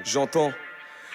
J'entends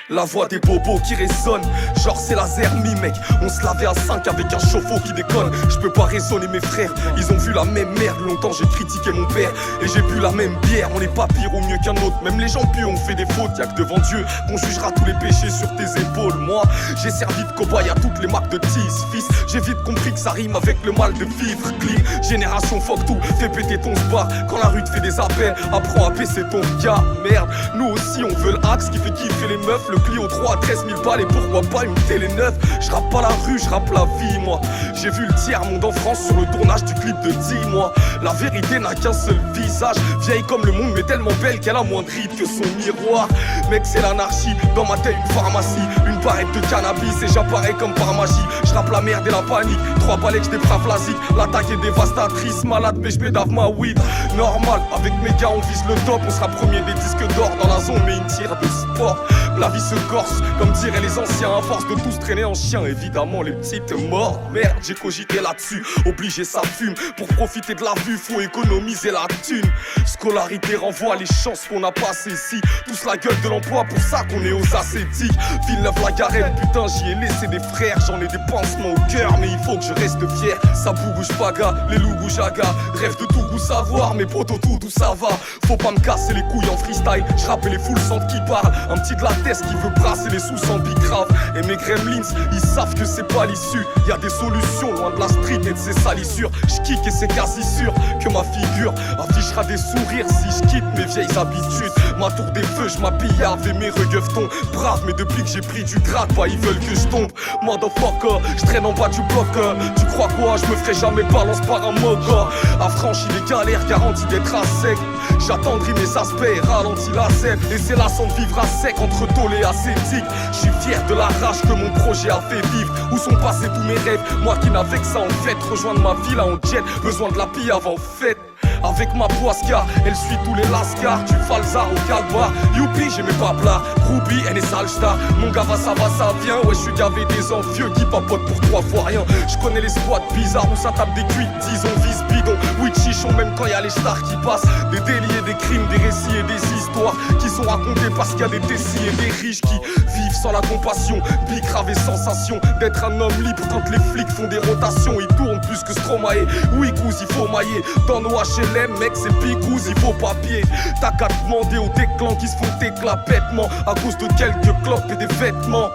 la voix des bobos qui résonne, genre c'est laser mi mec. On se lavait à 5 avec un chauffe-eau qui déconne. Je peux pas raisonner mes frères, ils ont vu la même merde. Longtemps j'ai critiqué mon père et j'ai bu la même bière. On n'est pas pire ou mieux qu'un autre, même les gens pieux ont fait des fautes. Y'a que devant Dieu qu'on jugera tous les péchés sur tes épaules. Moi j'ai servi de cobaye à toutes les marques de tease. Fils, j'ai vite compris que ça rime avec le mal de vivre. Clean, génération fuck tout, fais péter ton spa. Quand la rue te fait des appels, apprends à baisser ton gars. Merde, nous aussi on veut le axe qui fait kiffer les meufs. Le Clio 3 à 13 000 balles et pourquoi pas une télé neuve. Je rappe pas la rue, je rappe la vie moi. J'ai vu le tiers-monde en France sur le tournage du clip de 10 mois. La vérité n'a qu'un seul visage, vieille comme le monde mais tellement belle qu'elle a moins de rides que son miroir. Mec c'est l'anarchie, dans ma tête une pharmacie. Une barrette de cannabis et j'apparais comme par magie. Je rappe la merde et la panique, 3 balais que je déprave la zik. L'attaque est dévastatrice, malade mais je bédave ma weed. Normal, avec mes gars on vise le top. On sera premier des disques d'or dans la zone mais une tire de sport. La vie se corse, comme diraient les anciens. À force de tous traîner en chien, évidemment les petites morts. Merde, j'ai cogité là-dessus, obligé ça fume. Pour profiter de la vue, faut économiser la thune. Scolarité renvoie les chances qu'on a pas saisies. Tous la gueule de l'emploi, pour ça qu'on est aux ascétiques. Villeneuve-la-Garenne, putain j'y ai laissé des frères. J'en ai des pansements au cœur, mais il faut que je reste fier. Ça bouge pas gars, les loups jaga. Rêve de tout goût savoir, mais poto tout d'où ça va. Faut pas me casser les couilles en freestyle. Je rappelle les foules sentent qui parlent. Un petit de la tête qui veut brasser les sous sans bicrave. Et mes gremlins, ils savent que c'est pas l'issue. Y'a des solutions loin de la street et de ses salissures. J'kick et c'est quasi sûr que ma figure affichera des sourires si je quitte mes vieilles habitudes. Ma tour des feux, je m'habillave et mes regueuvretons. Brave, mais depuis que j'ai pris du grade, bah ils veulent que je tombe. Motherfucker, je traîne en bas du bloc. Tu crois quoi, je me ferai jamais balance par un moga. Affranchi les galères, garanti d'être à sec. J'attendrai mes aspects et ralentis la scène. Et c'est la de vivre à sec entre tôle et ascétique. Je suis fier de la rage que mon projet a fait vivre. Où sont passés tous mes rêves, moi qui n'avais que ça en fait. Rejoindre ma ville en jet, besoin de la pille avant fête. Avec ma poisca, elle suit tous les lascars. Du falzar au calbar, youpi j'ai mes paplas. Ruby, elle est Salstar. Mon gars va ça vient. Ouais je suis gavé des envieux qui papotent pour 3 fois rien. Je connais les squats bizarres où ça tape des cuites. Disons vise bidon, oui chichon même quand y'a les stars qui passent. Des délits et des crimes, des récits et des histoires qui sont racontés parce qu'il y a des décis et des riches qui vivent sans la compassion. Bicrave et sensation d'être un homme libre quand les flics font des rotations. Ils tournent plus que Stromae. Oui cousin il faut mailler dans nos HLM mec c'est picouze, il faut papier. T'as qu'à demander aux déclans qui se font éclat bêtement à cause de quelques clopes et des vêtements.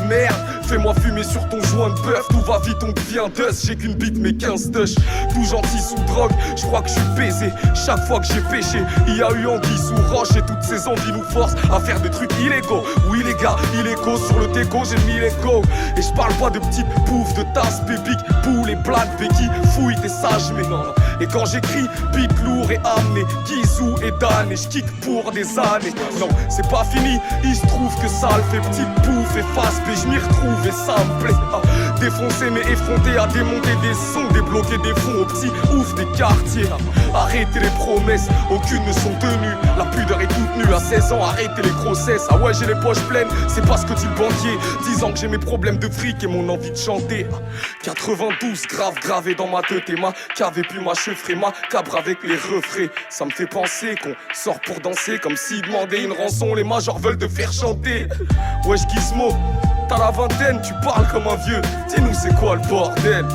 Merde, fais-moi fumer sur ton joint de bœuf. Tout va vite, on devient dust. J'ai qu'une bite mais 15 touches. Tout gentil sous drogue, je crois que je suis baisé. Chaque fois que j'ai péché, il y a eu anguille sous roche. Et toutes ces envies nous forcent à faire des trucs illégaux. Oui les gars, illégaux sur le déco, j'ai mis les go. Et je parle pas de petites bouffes, de tasses, pépiques, poules et blagues, béquilles. Fouille, t'es sage mais non. Et quand j'écris, beat lourd et amené, Guizou et Dan. Et je kick pour des années. Non, c'est pas fini, il se trouve que ça le fait petite bouffe et face. Je m'y retrouve et ça me plaît. Défoncer mais effronter à démonter des sons, débloquer des fonds aux petits ouf des quartiers. Arrêtez les promesses, aucune ne sont tenues. La pudeur est toute nue à 16 ans, arrêtez les grossesses. Ah ouais j'ai les poches pleines, c'est pas ce que dit le banquier. 10 ans que j'ai mes problèmes de fric et mon envie de chanter. 92 grave gravé dans ma tête et ma cave et puis ma chevrerie, ma cabre avec les refrains. Ça me fait penser qu'on sort pour danser comme si demander une rançon. Les majors veulent te faire chanter. Wesh Gizmo, t'as la vingtaine, tu parles comme un vieux. Dis-nous c'est quoi le bordel?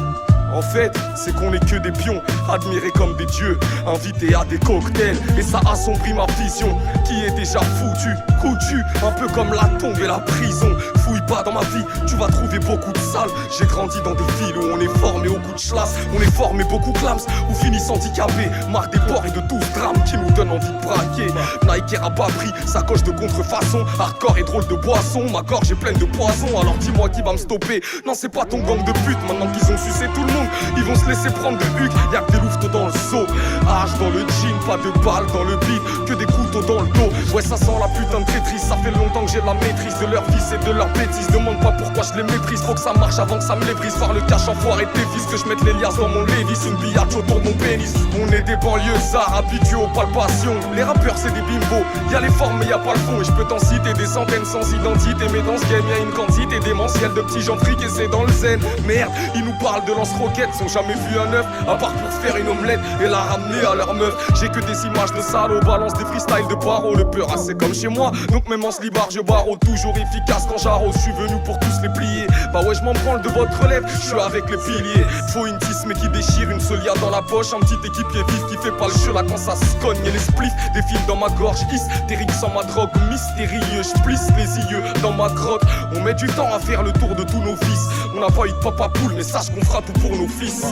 En fait, c'est qu'on est que des pions, admirés comme des dieux, invités à des cocktails. Et ça assombrit ma vision, qui est déjà foutue, coutue, un peu comme la tombe et la prison. Fouille pas dans ma vie, tu vas trouver beaucoup de salles. J'ai grandi dans des villes où on est formé au coup de chlasse. On est formé beaucoup clams, où finissent handicapés. Marque des porcs et de 12 grammes qui nous donnent envie de braquer. Nike a pas pris, sacoche de contrefaçon. Hardcore et drôle de boisson, ma gorge est pleine de poison. Alors dis-moi qui va me stopper. Non c'est pas ton gang de pute, maintenant qu'ils ont sucé tout le monde. Ils vont se laisser prendre de huc, y'a que des louveteaux dans le seau. Hache dans le jean, pas de balles dans le beat, que des couteaux dans le dos. Ouais ça sent la putain de traîtrise, ça fait longtemps que j'ai la maîtrise de leur vie et de leur bêtise. Demande pas pourquoi je les méprise. Faut que ça marche avant que ça me les brise. Voir le cash enfoiré tes fils. Que je mette les liasses dans mon Lévis. Une billard autour de mon pénis. On est des banlieusards habitués aux palpations. Les rappeurs c'est des bimbos. Y'a les formes mais y'a pas le fond. Et je peux t'en citer des centaines sans identité. Mais dans ce game y'a une quantité démentielle de petits gens friqués, c'est dans le zen. Merde, ils nous parlent de lance-roquettes. Ils ont jamais vu un œuf à part pour faire une omelette et la ramener à leur meuf. J'ai que des images de salauds. Balance des freestyles de paro. Le peur c'est comme chez moi. Donc même en slibard je barreau. Toujours efficace quand j'arrose. Je suis venu pour tous les plier. Bah ouais je m'en branle de votre relève. Je suis avec les piliers. Faut une tisse mais qui déchire. Une seule dans la poche. Un petit équipier vif qui fait pas le jeu là quand ça se cogne. Et les spliffs défilent dans ma gorge. Hystérique sans ma drogue. Mystérieux. Je plisse les yeux dans ma grotte. On met du temps à faire le tour de tous nos vices. On n'a pas eu de papa poule mais sache qu'on fera tout pour nos fils.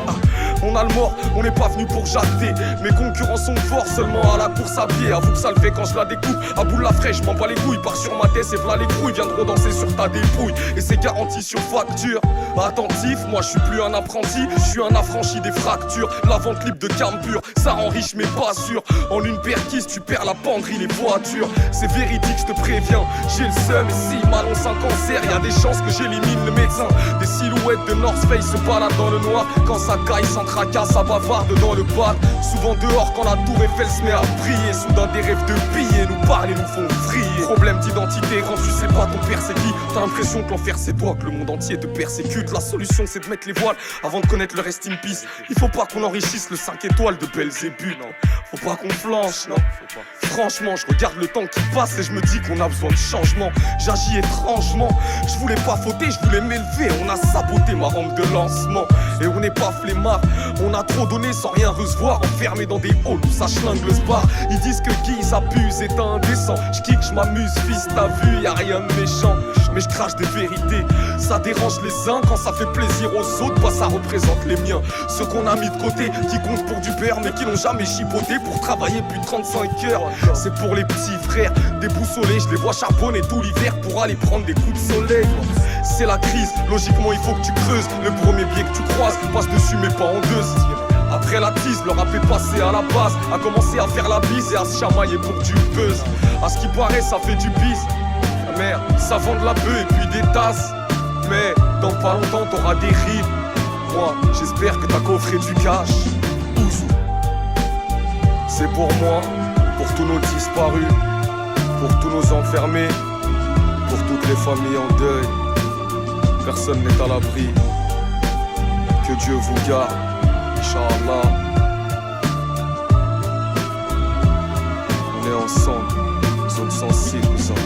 On a le mort, on n'est pas venu pour jacter. Mes concurrents sont forts seulement à la course à pied. Avoue que ça le fait quand je la découpe. À bout de la fraîche, m'en bats les couilles. Part sur ma tête et v'là les couilles. Viendront danser sur ta dépouille. Et c'est garanti sur facture. Attentif, moi je suis plus un apprenti. Je suis un affranchi des fractures. La vente libre de carbure, ça rend riche mais pas sûr. En une perquise, tu perds la penderie, les voitures. C'est véridique, je te préviens. J'ai le seum et s'il m'annonce un cancer, y'a des chances que j'élimine le médecin. Des silhouettes de North Face se baladent dans le noir. Quand ça caille sans tracas, ça bavarde dans le bad. Souvent dehors quand la tour Eiffel se met à briller. Soudain des rêves de billets nous parlent et nous font vriller. Problème d'identité quand tu sais pas ton père c'est qui. T'as l'impression que l'enfer c'est toi, que le monde entier te persécute. La solution c'est de mettre les voiles avant de connaître le rest in peace. Il faut pas qu'on enrichisse le 5 étoiles de Belzébuth. Faut pas qu'on flanche, non. Franchement, je regarde le temps qui passe et je me dis qu'on a besoin de changement. J'agis étrangement, je voulais pas fauter, je voulais m'élever. On a saboté ma rampe de lancement. Et on n'est pas flemmard, on a trop donné sans rien recevoir. Enfermé dans des halls où ça schlingue le spar. Ils disent que qui s'abuse est indécent. Je kick, je m'amuse, fils, t'as vu, y'a rien de méchant. Mais je crache des vérités, ça dérange les uns quand ça fait plaisir aux autres. Bah ça représente les miens, ceux qu'on a mis de côté, qui comptent pour du beurre mais qui n'ont jamais chipoté pour travailler plus de 35 heures. C'est pour les petits frères, déboussolés, je les vois charbonner tout l'hiver pour aller prendre des coups de soleil. C'est la crise, logiquement il faut que tu creuses. Le premier biais que tu croises, passe dessus mais pas en deux. Après la tease, le rap est passé à la base, a commencé à faire la bise et à se chamailler pour du buzz. À ce qui paraît ça fait du bise. Merde, ça vend de la bœuf et puis des tasses. Mais dans pas longtemps t'auras des rides. Moi, j'espère que t'as coffré du cash. Ouzou. C'est pour moi, pour tous nos disparus, pour tous nos enfermés, pour toutes les familles en deuil. Personne n'est à l'abri. Que Dieu vous garde, Inch'Allah. On est ensemble, zone sensible, nous sommes.